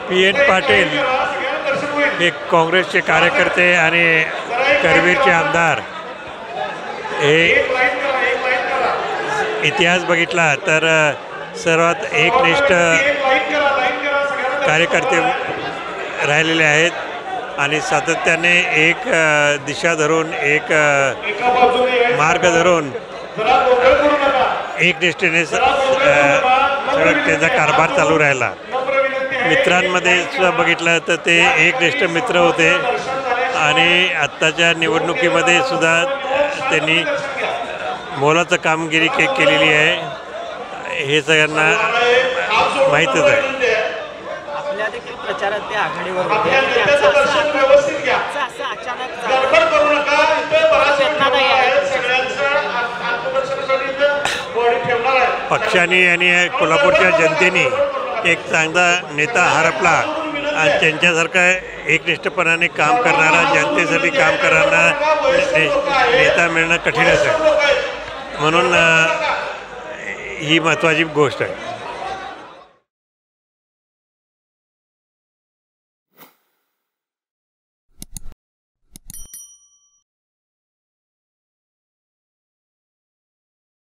PN Patil हे काँग्रेसचे कार्यकर्ते आणि करवीरचे आमदार हे इतिहास बघितला तर सर्वात एकनिष्ठ कार्यकर्ते राहिलेले आहेत आणि सातत्याने एक दिशा धरून एक मार्ग धरून एकनिष्ठेने त्यांचा कारभार चालू राहिला। मित्रांमध्ये सुद्धा बघितलं तर ते एकनिष्ठ मित्र होते आणि आत्ताच्या निवडणुकीमध्ये सुद्धा त्यांनी मोलाचं कामगिरी केलेली आहे हे सगळ्यांना माहीतच आहे। आपल्या देखील प्रचारात ते आघाडीवर होते पक्षाने आणि कोल्हापूरच्या जनतेने एक चांगला नेता हरपला आणि त्यांच्यासारखा एकनिष्ठपणाने काम करणारा जनतेसाठी काम करणारा नेता मिळणं कठीणच आहे, म्हणून ही महत्त्वाची गोष्ट आहे।